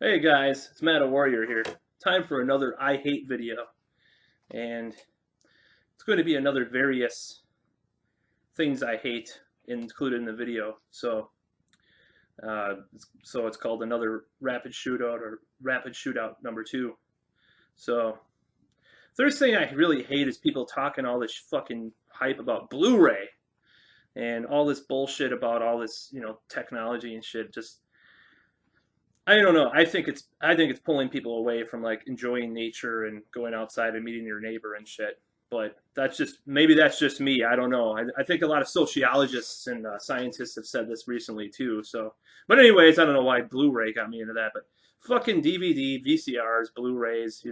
Hey guys, it's Matt a Warrior here. Time for another I Hate video. And it's going to be another various things I hate included in the video. So it's called another Rapid Shootout or Rapid Shootout number 2. So, first thing I really hate is people talking all this fucking hype about Blu-ray and all this bullshit about all this, technology and shit. Just I don't know. I think it's pulling people away from like enjoying nature and going outside and meeting your neighbor and shit. But maybe that's just me. I don't know. I think a lot of sociologists and scientists have said this recently too. But anyways, I don't know why Blu-ray got me into that. But fucking DVD, VCRs, Blu-rays.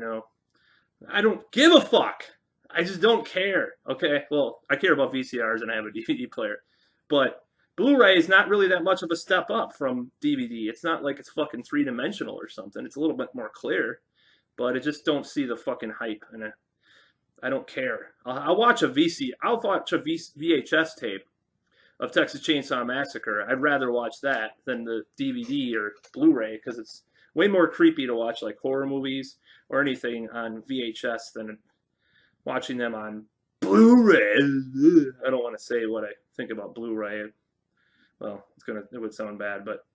I don't give a fuck. I just don't care. Okay. Well, I care about VCRs and I have a DVD player, but Blu-ray is not really that much of a step up from DVD. It's not like it's fucking three-dimensional or something. It's a little bit more clear, but I just don't see the fucking hype, and I don't care. I'll watch a VHS tape of Texas Chainsaw Massacre. I'd rather watch that than the DVD or Blu-ray because it's way more creepy to watch like horror movies or anything on VHS than watching them on Blu-ray. I don't want to say what I think about Blu-ray. Well, it would sound bad, but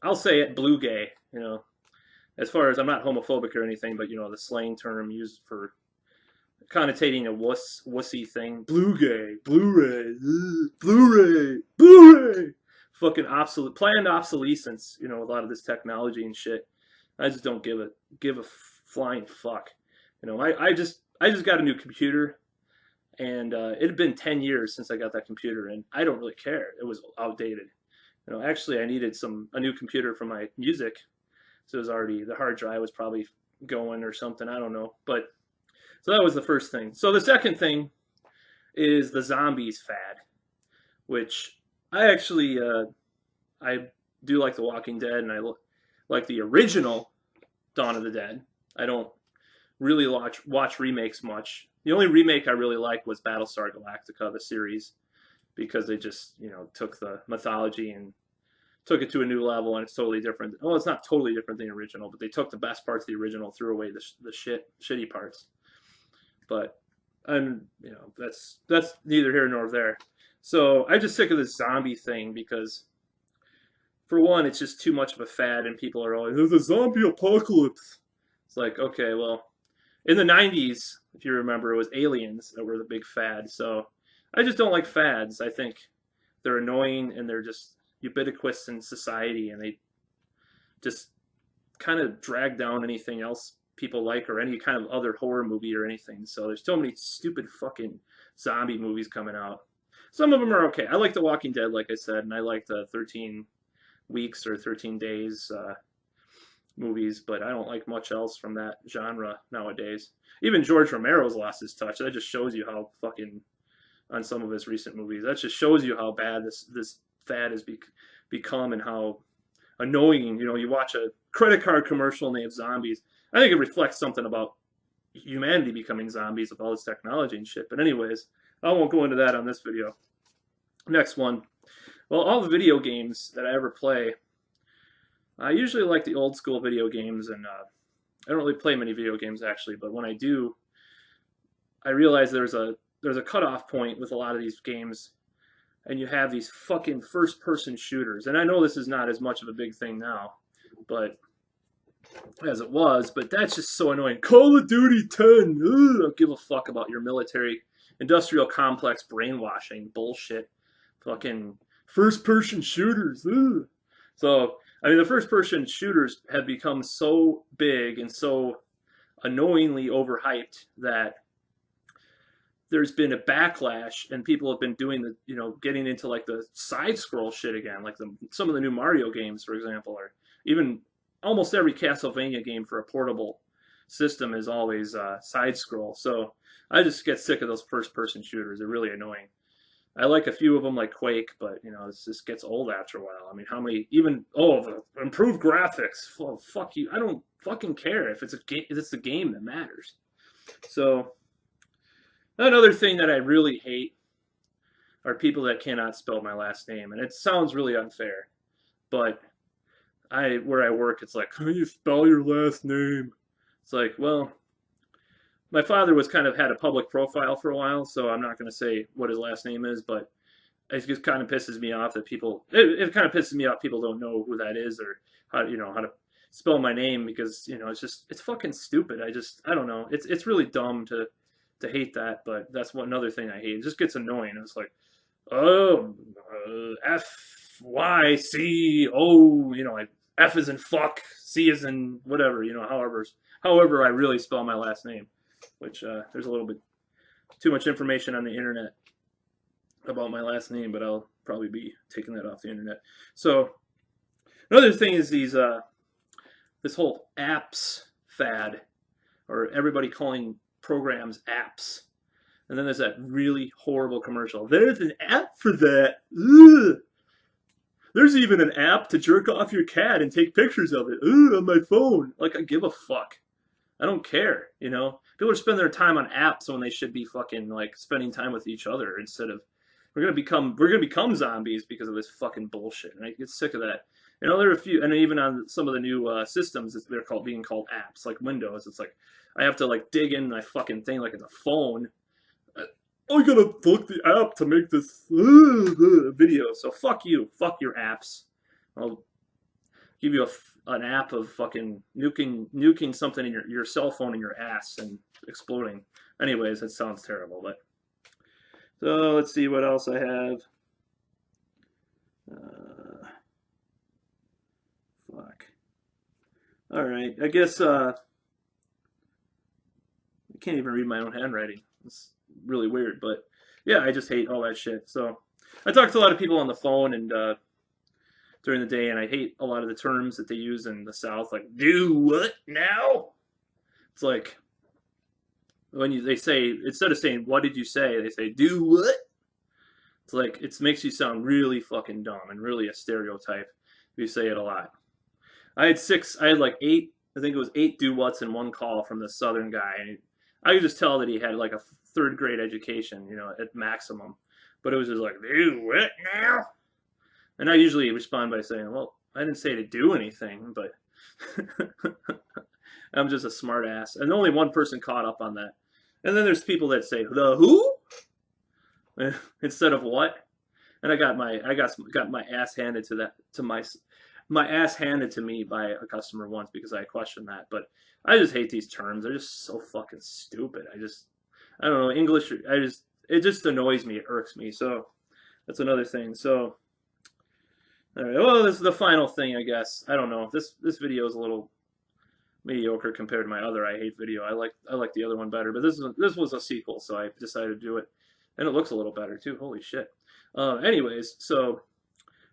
I'll say it, blue gay. As far as I'm not homophobic or anything, but the slang term used for connotating a wussy thing, blue gay, Blu-ray, Blu-ray, Blu-ray, fucking planned obsolescence. A lot of this technology and shit. I just don't give a flying fuck. I just got a new computer. And it had been 10 years since I got that computer, and I don't really care. It was outdated. Actually, I needed a new computer for my music, so the hard drive was probably going or something. I don't know, but so that was the first thing. So the second thing is the zombies fad, which I do like The Walking Dead, and I like the original Dawn of the Dead. I don't really watch remakes much. The only remake I really liked was Battlestar Galactica, the series, because they just, took the mythology and took it to a new level, and it's totally different. Well, it's not totally different than the original, but they took the best parts of the original, threw away the shitty parts. But, that's neither here nor there. So I'm just sick of this zombie thing because, for one, it's just too much of a fad, and people are always, there's a zombie apocalypse. It's like, okay, well, in the 90s, if you remember, it was aliens that were the big fad. So I just don't like fads. I think they're annoying and they're just ubiquitous in society, and they just kind of drag down anything else people like or any kind of other horror movie or anything. So there's so many stupid fucking zombie movies coming out. Some of them are okay. I like The Walking Dead, like I said, and I like the 13 weeks or 13 days movies, but I don't like much else from that genre nowadays. Even George Romero's lost his touch. That just shows you how fucking on some of his recent movies. That just shows you how bad this fad has become and how annoying. You watch a credit card commercial and they have zombies. I think it reflects something about humanity becoming zombies with all this technology and shit. But anyways, I won't go into that on this video. Next one. Well, all the video games that I ever play, I usually like the old school video games, and I don't really play many video games actually, but when I do, I realize there's a cutoff point with a lot of these games, and you have these fucking first person shooters. And I know this is not as much of a big thing now, but as it was, but that's just so annoying. Call of Duty 10. Ugh, I don't give a fuck about your military industrial complex brainwashing bullshit. Fucking first person shooters. Ugh. So the first person shooters have become so big and so annoyingly overhyped that there's been a backlash, and people have been doing getting into like the side scroll shit again, like some of the new Mario games, for example, or even almost every Castlevania game for a portable system is always side scroll. So I just get sick of those first person shooters. They're really annoying. I like a few of them, like Quake, but this just gets old after a while. How many the improved graphics? Well, fuck you. I don't fucking care if it's a game. It's the game that matters. So another thing that I really hate are people that cannot spell my last name, and it sounds really unfair, but where I work, it's like, how do you spell your last name? It's like, well, my father was kind of had a public profile for a while, so I'm not going to say what his last name is, but it just kind of pisses me off that people. It kind of pisses me off people don't know who that is or how to spell my name because it's fucking stupid. I don't know. It's really dumb to hate that, but that's another thing I hate. It just gets annoying. It's like, oh, FYCO, like F is in fuck, C is in whatever, however I really spell my last name, which there's a little bit too much information on the internet about my last name, but I'll probably be taking that off the internet. So another thing is this whole apps fad, or everybody calling programs apps. And then there's that really horrible commercial. There's an app for that. Ugh. There's even an app to jerk off your cat and take pictures of it. Ugh, on my phone. Like, I give a fuck. I don't care, People are spending their time on apps when they should be fucking, like, spending time with each other instead of... We're gonna become zombies because of this fucking bullshit, and I get sick of that. There are a few, and even on some of the new systems, they're being called apps, like Windows. It's like I have to like dig in my fucking thing like it's a phone. I gotta book the app to make this video. So fuck you, fuck your apps. I'll give you an app of fucking nuking something in your cell phone in your ass and exploding. Anyways, that sounds terrible, but. So let's see what else I have. Fuck. All right, I guess I can't even read my own handwriting. It's really weird, but yeah, I just hate all that shit. So I talk to a lot of people on the phone and during the day, and I hate a lot of the terms that they use in the South, like "do what now." It's like. When they say, instead of saying, what did you say? They say, do what? It's like, it makes you sound really fucking dumb and really a stereotype if you say it a lot. I had like 8, I think it was 8 do-whats in one call from this Southern guy. And I could just tell that he had like a 3rd grade education, at maximum. But it was just like, do what now? And I usually respond by saying, well, I didn't say to do anything, but... I'm just a smart ass. And only one person caught up on that. And then there's people that say, the who? Instead of what? And I got my ass handed my ass handed to me by a customer once because I questioned that. But I just hate these terms. They're just so fucking stupid. I don't know, English, it just annoys me. It irks me. So that's another thing. So, all right. Well, this is the final thing, I guess. I don't know. This video is a little mediocre compared to my other I hate video. I like the other one better, but this was a sequel, so I decided to do it, and it looks a little better too. Holy shit. Anyways, so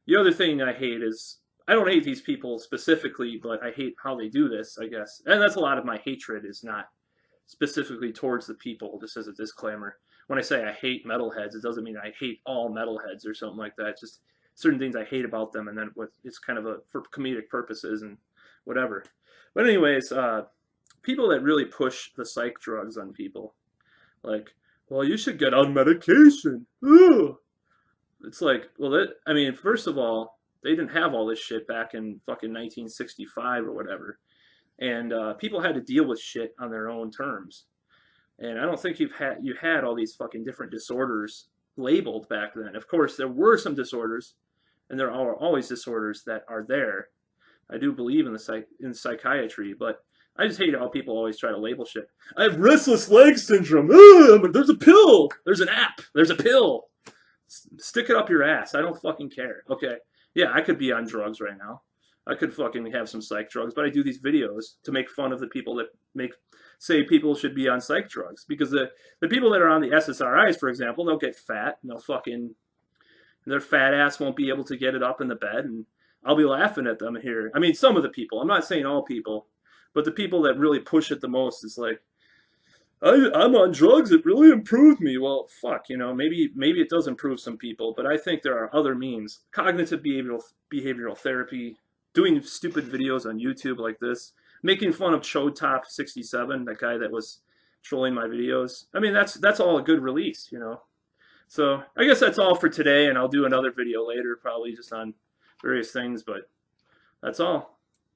the other thing I hate is I don't hate these people specifically, but I hate how they do this, I guess, and that's a lot of my hatred is not specifically towards the people. Just as a disclaimer, when I say I hate metalheads, it doesn't mean I hate all metalheads or something like that. It's just certain things I hate about them, and then it's kind of for comedic purposes and whatever. But anyways, people that really push the psych drugs on people, like, well, you should get on medication. Ugh. It's like, well, first of all, they didn't have all this shit back in fucking 1965 or whatever, and people had to deal with shit on their own terms. And I don't think you had all these fucking different disorders labeled back then. Of course, there were some disorders, and there are always disorders that are there. I do believe in psychiatry, but I just hate how people always try to label shit. I have restless leg syndrome. But there's a pill. There's an app. There's a pill. Stick it up your ass. I don't fucking care. Okay. Yeah, I could be on drugs right now. I could fucking have some psych drugs, but I do these videos to make fun of the people that say people should be on psych drugs. Because the people that are on the SSRIs, for example, they'll get fat and their fat ass won't be able to get it up in the bed, and I'll be laughing at them here. I mean, some of the people. I'm not saying all people, but the people that really push it the most is like, I'm on drugs. It really improved me. Well, fuck, maybe it does improve some people, but I think there are other means. Cognitive behavioral therapy, doing stupid videos on YouTube like this, making fun of ChodeTop67, that guy that was trolling my videos. I mean, that's all a good release, So I guess that's all for today, and I'll do another video later, probably just on various things, but That's all.